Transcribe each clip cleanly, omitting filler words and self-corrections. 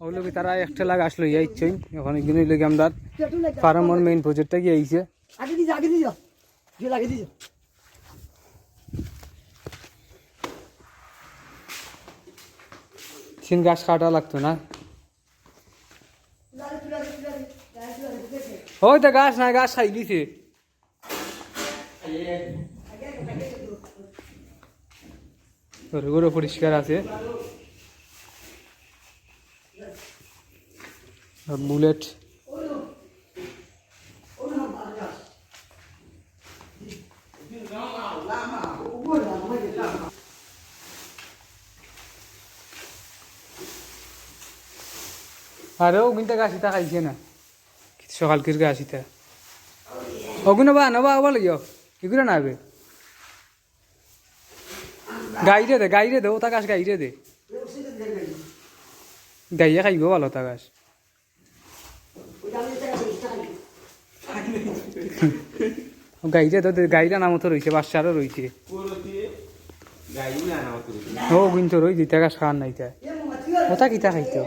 ওগুলো কি তারা একটা লাগ আসলো ইচ্ছই এখন এখানে লোক আমরা ফার্মের মেইন প্রজেক্টটা কি আইছে সিন গাছ কাটা লাগতো না ওই তো গাছ না গাছ খাই দিছে গরু পরিষ্কার আছে বুলেট আরে ও কিন্তু গাছিটা খাইছে না সকাল কিরকে আসিতা ওগুলো বা নবা আবার লাগিও এগুলো না হবে গাইরে দে ও তা গাছ গাইরে দে গাইয়ে খাইব ভালো তা গাছ গাইরে তো গাইরা নাম তো রয়েছে বাচ্চারও রয়েছে ও কিন্তু রই দিতে গাছ খাওয়ার নাই তা ওটা কিতা খাইতো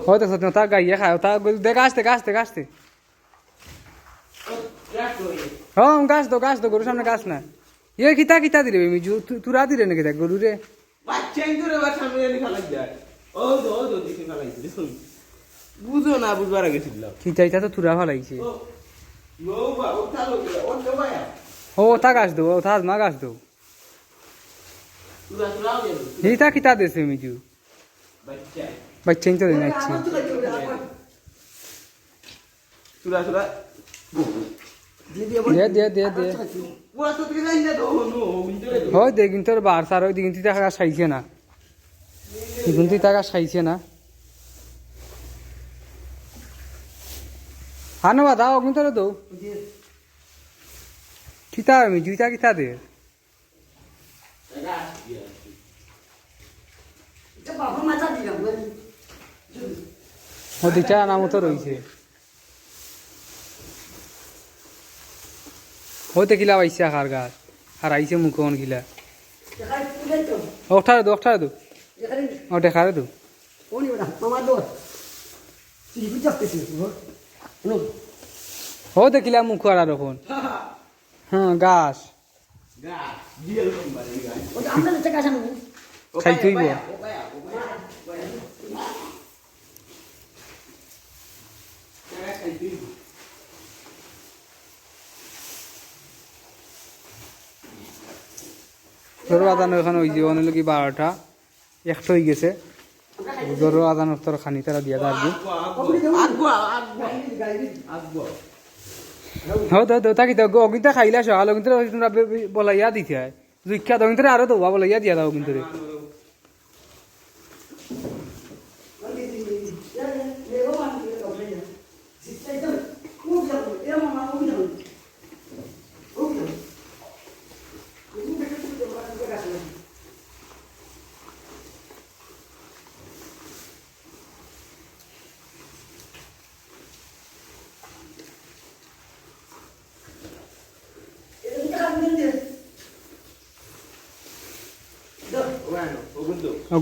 ও তো সত্যি তা গাইয়ে খায় তা গাছতে হ্যাঁ গাছ তো গরুর সামনে গাছ না ইয়ে কিতা দিলে মিজু তুরা দিলে নাকি দেখ গরু রে বুঝো না বুঝবার আগে ছিল কিতা ইতা তো তুরা ভালাইছে ও তা গাছ দো ও তা মা গাছ দো এইটা কিতা দেছে মিজু বাচ্চা তো দিনাচ্ছি দে হয় দে কিন্তু বার সার ওই দিন টাকা খাইছে না কিন্তু টাকা খাইছে না হানো বা দাও কিন্তু দৌ কিতা আমি দুইটা কিতা দে ও দুইটা নাম তো রয়েছে হইতে কিলা পাইছে আখার গাছ আর আইছে মুখন কিলা ওঠারে দো ও দেখারে দো ও দেখিলা মুখ আর এখন হ্যাঁ গাছ খাই তুইব গরু আদানো এখন ওই যে অনেক কি 12টা একটা হয়ে গেছে গরু আদানোর তোর খানি তারা দিয়া থাকবে হ্যাঁ তো তাকি তো অগিতা খাইলা সকাল কিন্তু তোমরা বলাইয়া দিতে হয় জুইক্ষা তো কিন্তু আরো তো বলাইয়া দিয়া দাও কিন্তু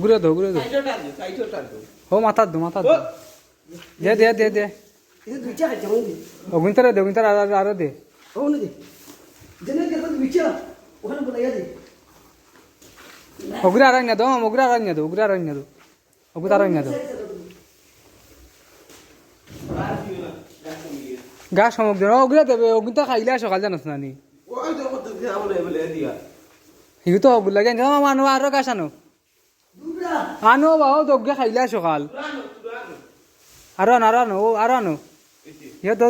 ঘুরে দো ও মাথার দো দে অগুন্তরে আরো দে ওগুলো আরান্য দো ওগুলো আরান্য দো গাছ সমক দেন ওগুলো দেবে ওগুলো খাইলে সকাল জানাস না নি হিগু তো ওগুলো জানি মানুষ আরো গাছ আনো বাবা দগ্গে খাইলে সকাল আরো আনো ইয়ে দো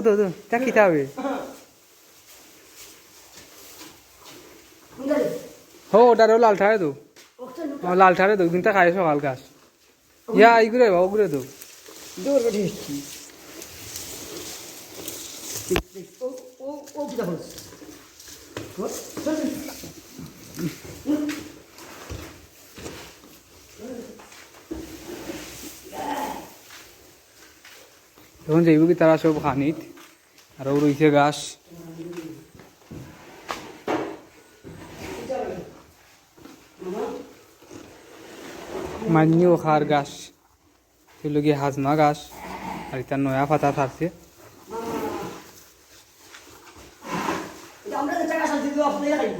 তা কিতা হবে হো ওটারে লাল ঠারে দো কিন্তু খাই সকাল গাছ ইয়া এইগুলো ওগুলো দো এখন যাইব কি তারা সব খানিত আর রয়েছে গাছ মান্যু খার গাছ এগুলো গিয়ে হাজনা গাছ আর এটা নয়া পাতা থাকছে আমরা টাকা শান্তি দেবো আপনারা খাইব